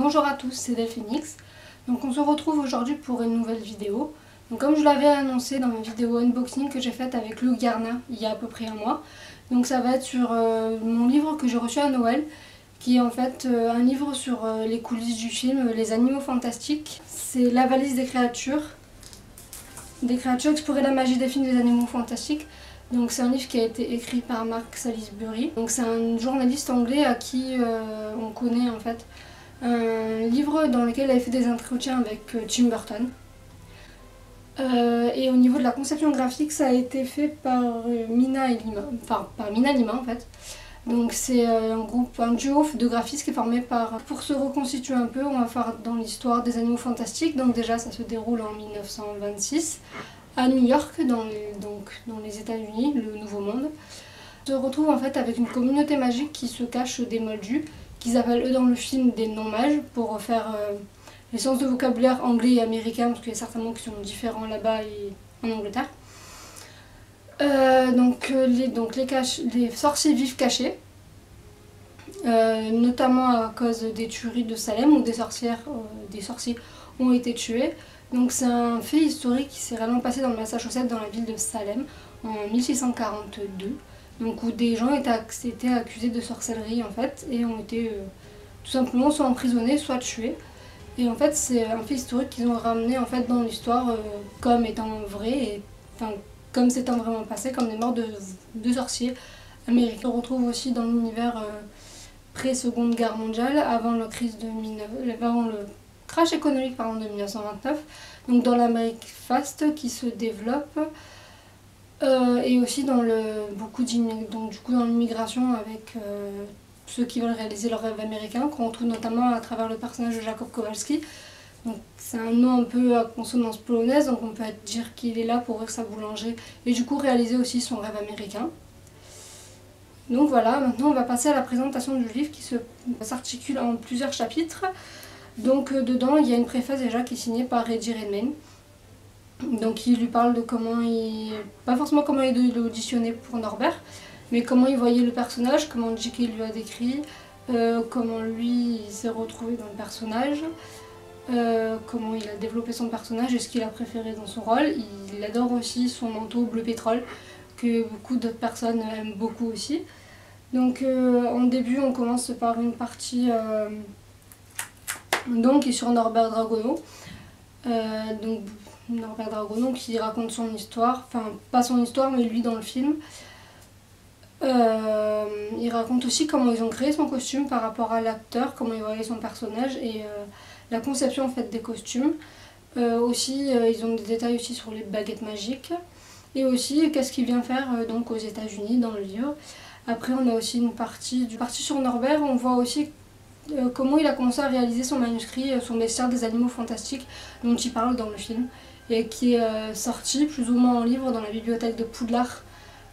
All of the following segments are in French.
Bonjour à tous, c'est Delphinix. Donc on se retrouve aujourd'hui pour une nouvelle vidéo. Donc comme je l'avais annoncé dans ma vidéo unboxing que j'ai faite avec Lou Garna il y a à peu près un mois. Donc ça va être sur mon livre que j'ai reçu à Noël, qui est en fait un livre sur les coulisses du film Les Animaux Fantastiques. C'est La valise des créatures explorer la magie des films des animaux fantastiques. Donc c'est un livre qui a été écrit par Mark Salisbury. Donc c'est un journaliste anglais à qui on connaît en fait un livre dans lequel il avait fait des entretiens avec Tim Burton. Et au niveau de la conception graphique, ça a été fait par Mina et Lima, enfin par Mina Lima en fait. Donc c'est un duo de graphistes qui est formé par... Pour se reconstituer un peu, on va faire dans l'histoire des animaux fantastiques. Donc déjà ça se déroule en 1926 à New York, dans les États-Unis, le Nouveau Monde. On se retrouve en fait avec une communauté magique qui se cache des moldus, qu'ils appellent eux dans le film des non-mages, pour faire les sens de vocabulaire anglais et américain, parce qu'il y a certains mots qui sont différents là-bas et en Angleterre. Les sorciers vivent cachés, notamment à cause des tueries de Salem où des sorciers ont été tués. Donc c'est un fait historique qui s'est réellement passé dans le Massachusetts, dans la ville de Salem, en 1642. Donc où des gens étaient accusés de sorcellerie en fait, et ont été tout simplement soit emprisonnés, soit tués. Et en fait c'est un fait historique qu'ils ont ramené en fait dans l'histoire comme étant vrai, et enfin comme s'étant vraiment passé, comme des morts de sorciers américains. On retrouve aussi dans l'univers pré-seconde guerre mondiale, avant le crash économique de 1929, donc dans l'Amérique faste qui se développe, et aussi dans dans l'immigration avec ceux qui veulent réaliser leur rêve américain, qu'on retrouve notamment à travers le personnage de Jacob Kowalski. Donc c'est un nom un peu à consonance polonaise, donc on peut dire qu'il est là pour ouvrir sa boulangerie et du coup réaliser aussi son rêve américain. Donc voilà, maintenant on va passer à la présentation du livre qui s'articule en plusieurs chapitres. Donc dedans il y a une préface déjà qui est signée par Eddie Redmayne. Donc il lui parle de pas forcément comment il auditionnait pour Norbert, mais comment il voyait le personnage, comment J.K. lui a décrit, comment lui il s'est retrouvé dans le personnage, comment il a développé son personnage et ce qu'il a préféré dans son rôle. Il adore aussi son manteau bleu pétrole, que beaucoup d'autres personnes aiment beaucoup aussi. Donc en début on commence par une partie qui est sur Norbert Dragono. Donc Norbert Dragono qui raconte son histoire, enfin pas son histoire mais lui dans le film. Il raconte aussi comment ils ont créé son costume par rapport à l'acteur, comment il voyait son personnage et la conception en fait des costumes. Ils ont des détails aussi sur les baguettes magiques et aussi qu'est-ce qu'il vient faire donc aux États-Unis dans le livre. Après on a aussi une partie sur Norbert, on voit aussi comment il a commencé à réaliser son manuscrit, son bestiaire des animaux fantastiques dont il parle dans le film et qui est sorti plus ou moins en livre dans la bibliothèque de Poudlard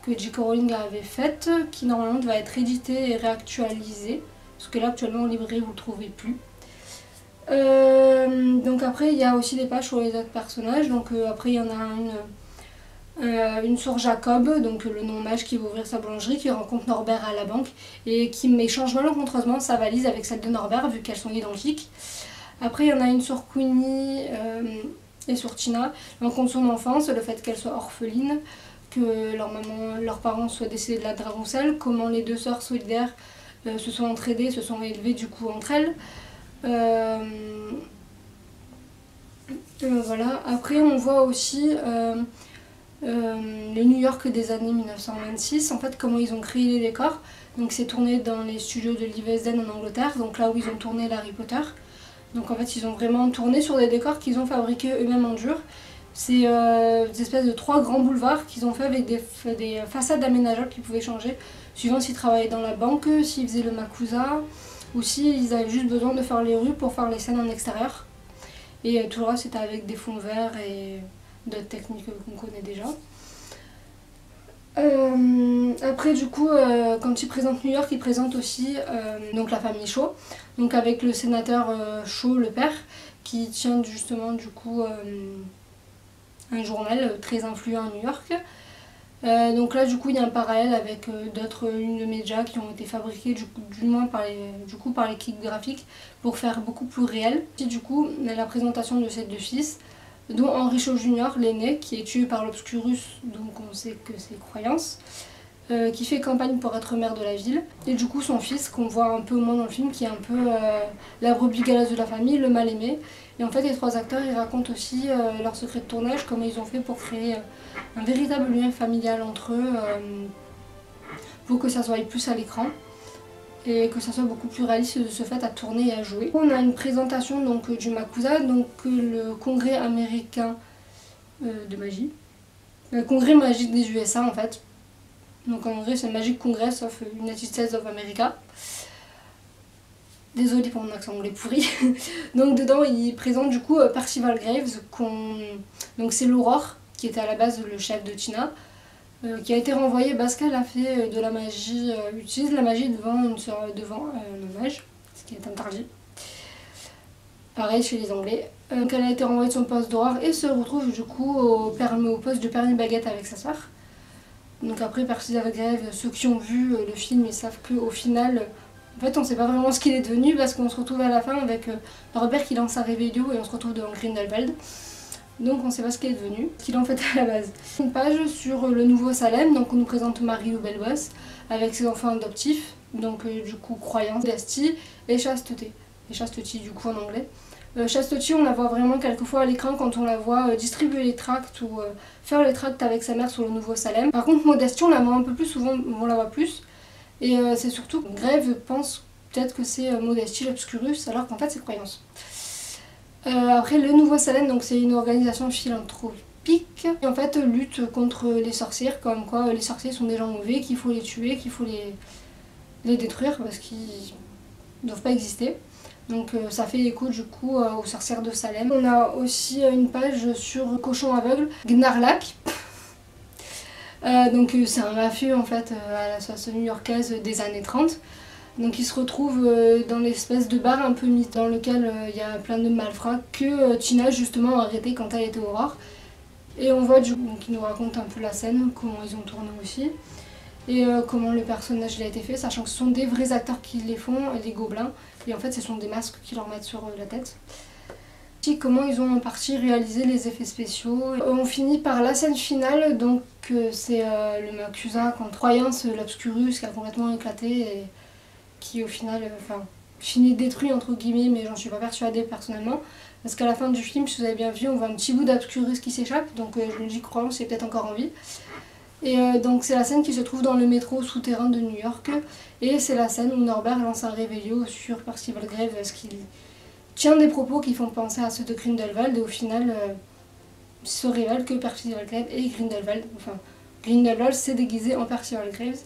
que J.K. Rowling avait faite, qui normalement va être édité et réactualisé, parce que là actuellement en librairie vous ne le trouvez plus. Donc après il y a aussi des pages sur les autres personnages, donc après il y en a une sur Jacob, donc le non-mage qui va ouvrir sa boulangerie, qui rencontre Norbert à la banque et qui échange malencontreusement sa valise avec celle de Norbert vu qu'elles sont identiques. Après il y en a une sur Queenie et sur Tina, elle rencontre son enfance, le fait qu'elle soit orpheline, que leurs parents soient décédés de la dragoncelle, comment les deux sœurs solidaires se sont entraidées, se sont élevées du coup entre elles. Voilà. Après on voit aussi le New York des années 1926, en fait comment ils ont créé les décors. Donc c'est tourné dans les studios de Leavesden en Angleterre, donc là où ils ont tourné l'Harry Potter. Donc en fait ils ont vraiment tourné sur des décors qu'ils ont fabriqués eux-mêmes en dur. C'est des espèces de 3 grands boulevards qu'ils ont fait avec des façades aménageables qui pouvaient changer suivant s'ils travaillaient dans la banque, s'ils faisaient le Makusa ou s'ils avaient juste besoin de faire les rues pour faire les scènes en extérieur. Et tout le reste c'était avec des fonds verts et d'autres techniques qu'on connaît déjà. Après du coup quand il présente New York, il présente aussi donc la famille Shaw, donc avec le sénateur Shaw le père qui tient justement du coup un journal très influent à New York. Donc là du coup il y a un parallèle avec d'autres lunes de médias qui ont été fabriquées du moins par l'équipe graphique pour faire beaucoup plus réel. Et du coup la présentation de ces deux fils, dont Henry Shaw Jr, l'aîné, qui est tué par l'Obscurus, donc on sait que c'est croyance, qui fait campagne pour être maire de la ville. Et du coup son fils, qu'on voit un peu au moins dans le film, qui est un peu la brebis galeuse de la famille, le mal aimé. Et en fait les trois acteurs ils racontent aussi leur secret de tournage, comment ils ont fait pour créer un véritable lien familial entre eux, pour que ça soit plus à l'écran et que ça soit beaucoup plus réaliste de ce fait à tourner et à jouer. On a une présentation donc, du MACUSA, donc le congrès américain de magie, le congrès magique des USA en fait. Donc en vrai c'est le Magic Congress of United States of America. Désolée pour mon accent anglais pourri. Donc dedans il présente du coup Percival Graves, donc c'est l'Aurore qui était à la base le chef de Tina, qui a été renvoyé parce qu'elle a fait de la magie, utilise la magie devant un mage, ce qui est interdit. Pareil chez les Anglais. Donc elle a été renvoyée de son poste d'Aurore et se retrouve du coup au poste de Perny Baguette avec sa soeur. Donc après Percival Graves, ceux qui ont vu le film ils savent qu'au final, en fait on sait pas vraiment ce qu'il est devenu parce qu'on se retrouve à la fin avec Norbert qui lance sa rébellion et on se retrouve devant Grindelwald. Donc on ne sait pas ce qu'il est devenu, ce qu'il en fait à la base. Une page sur le nouveau Salem, donc on nous présente Marie ou Belboss avec ses enfants adoptifs, donc du coup croyance, modestie et chasteté. Et chasteté du coup en anglais. Chasteté on la voit vraiment quelquefois à l'écran quand on la voit distribuer les tracts ou faire les tracts avec sa mère sur le nouveau Salem. Par contre modestie on la voit un peu plus souvent, on la voit plus. Et c'est surtout que Grève pense peut-être que c'est Modestie l'Obscurus alors qu'en fait c'est croyance. Après le nouveau Salem, donc c'est une organisation philanthropique qui en fait lutte contre les sorcières, comme quoi les sorciers sont des gens mauvais, qu'il faut les tuer, qu'il faut les détruire parce qu'ils ne doivent pas exister. Donc ça fait écho du coup aux sorcières de Salem. On a aussi une page sur Cochon aveugle, Gnarlak. Donc c'est un mafieux en fait à la sauce new-yorkaise des années 30. Donc il se retrouve dans l'espèce de bar un peu mythe dans lequel il y a plein de malfrats que Tina justement a arrêté quand elle était Aurore. Et on voit du coup qu'il nous raconte un peu la scène, comment ils ont tourné aussi. Et comment le personnage a été fait, sachant que ce sont des vrais acteurs qui les font, les gobelins. Et en fait ce sont des masques qui leur mettent sur la tête. Comment ils ont en partie réalisé les effets spéciaux. On finit par la scène finale, donc c'est le MACUSA contre Croyance, l'Obscurus qui a complètement éclaté. Et qui au final finit détruit entre guillemets, mais j'en suis pas persuadée personnellement parce qu'à la fin du film, si vous avez bien vu, on voit un petit bout d'Obscurus qui s'échappe, donc je me dis Croyance est peut-être encore en vie. Et donc c'est la scène qui se trouve dans le métro souterrain de New York et c'est la scène où Norbert lance un réveillon sur Percival Graves parce qu'il tient des propos qui font penser à ceux de Grindelwald et au final il se révèle que Percival Graves est Grindelwald, enfin Grindelwald s'est déguisé en Percival Graves.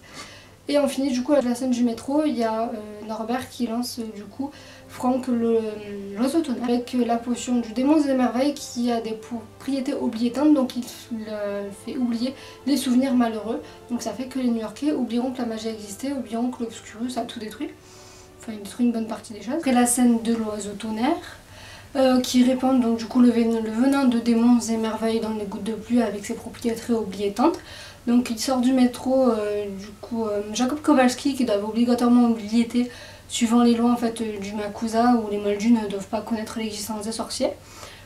Et on finit du coup avec la scène du métro, il y a Norbert qui lance du coup Franck l'oiseau tonnerre avec la potion du démon des merveilles qui a des propriétés oubliétantes, donc il fait oublier les souvenirs malheureux. Donc ça fait que les New-Yorkais oublieront que la magie existait, oublieront que l'Obscurus a tout détruit. Enfin il détruit une bonne partie des choses. Après la scène de l'oiseau tonnerre qui répand donc du coup le venin de démons et merveilles dans les gouttes de pluie avec ses propriétés oubliétantes. Donc il sort du métro, Jacob Kowalski qui doit obligatoirement oublier suivant les lois en fait, du MACUSA où les Moldus ne doivent pas connaître l'existence des sorciers.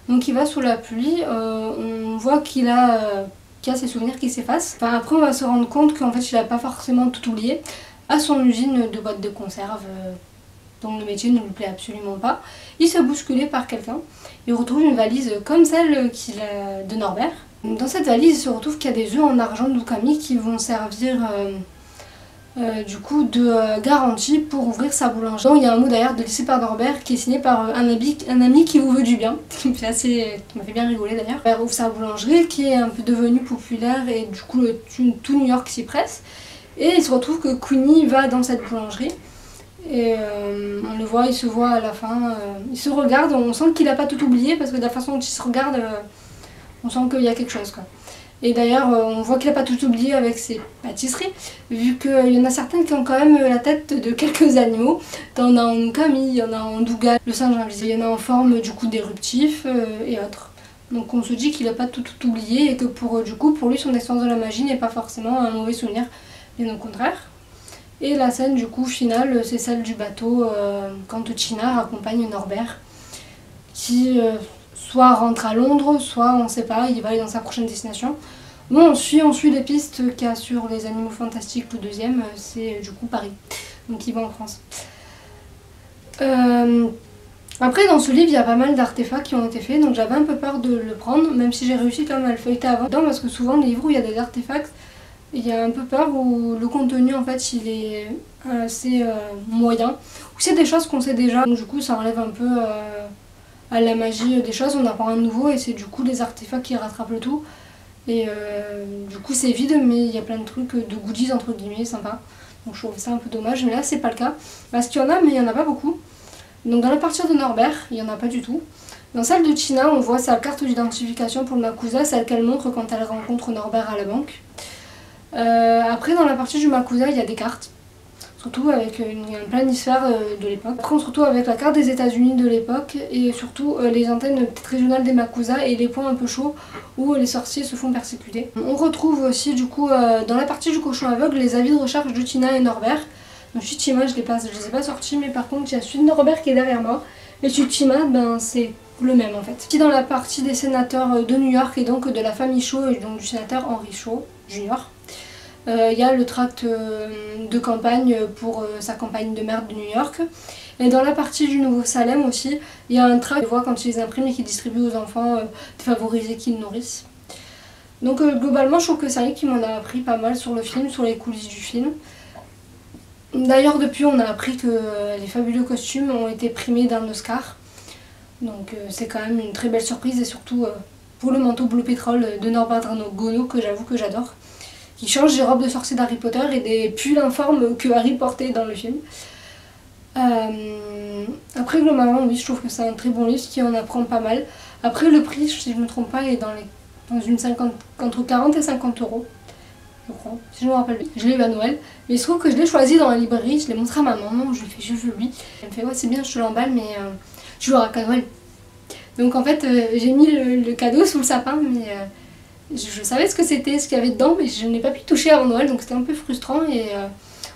Donc il va sous la pluie, on voit qu'il a ses souvenirs qui s'effacent. Enfin, après on va se rendre compte qu'en fait il n'a pas forcément tout oublié. À son usine de boîtes de conserve, dont le métier ne lui plaît absolument pas, il se fait bousculer par quelqu'un. Il retrouve une valise comme celle de Norbert. Dans cette valise, il se retrouve qu'il y a des œufs en argent d'Ukami qui vont servir du coup de garantie pour ouvrir sa boulangerie. Donc, il y a un mot d'ailleurs de laissé par Norbert qui est signé par un ami qui vous veut du bien, qui m'a fait bien rigoler d'ailleurs. Il ouvre sa boulangerie qui est un peu devenue populaire et du coup tout New York s'y presse. Et il se retrouve que Queenie va dans cette boulangerie. Et on le voit, il se voit à la fin, il se regarde, on sent qu'il n'a pas tout oublié parce que de la façon dont il se regarde, on sent qu'il y a quelque chose quoi. Et d'ailleurs on voit qu'il n'a pas tout oublié avec ses pâtisseries, vu qu'il y en a certaines qui ont quand même la tête de quelques animaux. T'en as en Ukami, il y en a en Dougal, le singe invisible, il y en a en forme du coup d'éruptif et autres. Donc on se dit qu'il n'a pas tout oublié et que du coup pour lui son expérience de la magie n'est pas forcément un mauvais souvenir, bien au contraire. Et la scène du coup finale, c'est celle du bateau quand Tina accompagne Norbert qui soit rentre à Londres, soit on ne sait pas, il va aller dans sa prochaine destination. Bon, on suit les pistes qu'il y a sur les Animaux Fantastiques, le deuxième, c'est du coup Paris. Donc il va en France. Après dans ce livre il y a pas mal d'artefacts qui ont été faits, donc j'avais un peu peur de le prendre, même si j'ai réussi quand même à le feuilleter avant. Parce que souvent les livres où il y a des artefacts, il y a un peu peur où le contenu en fait il est assez moyen. Ou c'est des choses qu'on sait déjà, donc du coup ça enlève un peu à la magie des choses, on apprend un nouveau et c'est du coup des artefacts qui rattrapent le tout. Et du coup c'est vide mais il y a plein de trucs de goodies entre guillemets sympa. Donc je trouve ça un peu dommage, mais là c'est pas le cas. Parce qu'il y en a mais il y en a pas beaucoup. Donc dans la partie de Norbert, il n'y en a pas du tout. Dans celle de Tina, on voit sa carte d'identification pour le Makusa, celle qu'elle montre quand elle rencontre Norbert à la banque. Après dans la partie du Makusa, il y a des cartes. Surtout avec un planisphère de l'époque. Après on se retrouve avec la carte des États-Unis de l'époque et surtout les antennes régionales des Makusa et les points un peu chauds où les sorciers se font persécuter. On retrouve aussi du coup dans la partie du cochon aveugle les avis de recherche de Tina et Norbert. Donc celui de Tima je les ai pas sortis, mais par contre il y a celui de Norbert qui est derrière moi. Et celui de Tima ben, c'est le même en fait. Ici dans la partie des sénateurs de New York et donc de la famille Shaw et donc du sénateur Henry Shaw Jr. Il y a le tract de campagne pour sa campagne de maire de New York. Et dans la partie du Nouveau Salem aussi, il y a un tract, on voit quand ils les impriment et qu'ils distribuent aux enfants défavorisés qu'ils nourrissent. Donc globalement je trouve que c'est un livre qui m'en a appris pas mal sur le film, sur les coulisses du film. D'ailleurs depuis on a appris que les fabuleux costumes ont été primés d'un Oscar. Donc c'est quand même une très belle surprise et surtout pour le manteau bleu pétrole de Norbert Dragono que j'avoue que j'adore. Qui change des robes de sorcier d'Harry Potter et des pulls informes que Harry portait dans le film. Après globalement oui je trouve que c'est un très bon livre qui en apprend pas mal. Après le prix si je ne me trompe pas est dans une 50, entre 40 et 50 euros je crois, si je me rappelle bien. Je l'ai eu à Noël, mais il se trouve que je l'ai choisi dans la librairie, je l'ai montré à ma maman, je lui ai fait je veux lui. Elle me fait ouais c'est bien je te l'emballe mais tu l'auras qu'à Noël. Donc en fait j'ai mis le cadeau sous le sapin mais je savais ce que c'était, ce qu'il y avait dedans, mais je n'ai pas pu toucher avant Noël, donc c'était un peu frustrant. Et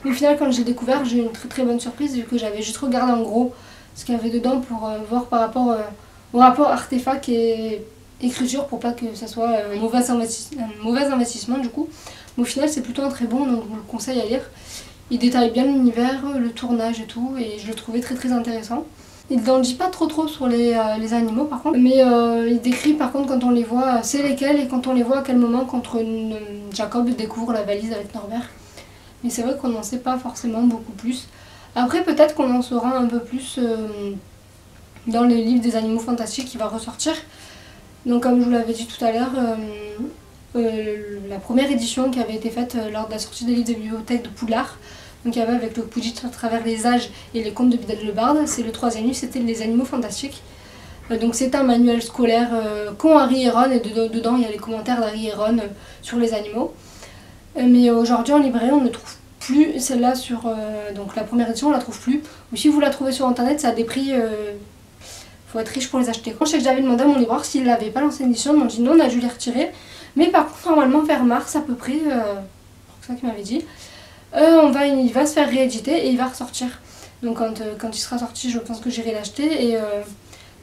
au final, quand j'ai découvert, j'ai eu une très très bonne surprise, vu que j'avais juste regardé en gros ce qu'il y avait dedans pour voir par rapport au rapport artefact et écriture, pour pas que ça soit un mauvais investissement du coup. Mais au final, c'est plutôt un très bon, donc je vous le conseille à lire. Il détaille bien l'univers, le tournage et tout, et je le trouvais très très intéressant. Il n'en dit pas trop sur les animaux par contre, mais il décrit par contre quand on les voit c'est lesquels et quand on les voit à quel moment quand Jacob découvre la valise avec Norbert. Mais c'est vrai qu'on n'en sait pas forcément beaucoup plus. Après peut-être qu'on en saura un peu plus dans le livre des Animaux Fantastiques qui va ressortir. Donc comme je vous l'avais dit tout à l'heure, la première édition qui avait été faite lors de la sortie des livres des bibliothèques de Poudlard, donc il y avait avec le Poudjit à travers les âges et les contes de Bidel le Barde, c'est le troisième livre, c'était les Animaux Fantastiques. Donc c'est un manuel scolaire qu'ont Harry et Ron et dedans il y a les commentaires d'Harry et Ron sur les animaux. Mais aujourd'hui en librairie on ne trouve plus celle-là sur donc la première édition on la trouve plus. Ou si vous la trouvez sur internet ça a des prix, faut être riche pour les acheter. Quand je sais que j'avais demandé à mon libraire s'il n'avait pas l'ancienne édition, ils m'ont dit non on a dû les retirer. Mais par contre normalement vers mars à peu près, c'est ça qu'il m'avait dit. Il va se faire rééditer et il va ressortir. Donc quand il sera sorti, je pense que j'irai l'acheter. Et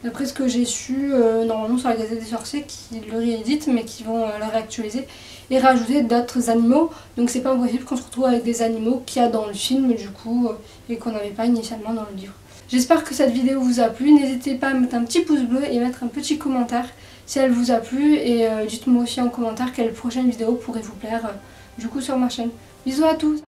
d'après ce que j'ai su, normalement sur la Gazette des Sorciers, qui le rééditent, mais qui vont le réactualiser et rajouter d'autres animaux. Donc c'est pas impossible qu'on se retrouve avec des animaux qu'il y a dans le film du coup, et qu'on n'avait pas initialement dans le livre. J'espère que cette vidéo vous a plu. N'hésitez pas à mettre un petit pouce bleu et mettre un petit commentaire si elle vous a plu. Et dites-moi aussi en commentaire quelle prochaine vidéo pourrait vous plaire du coup sur ma chaîne. Bisous à tous!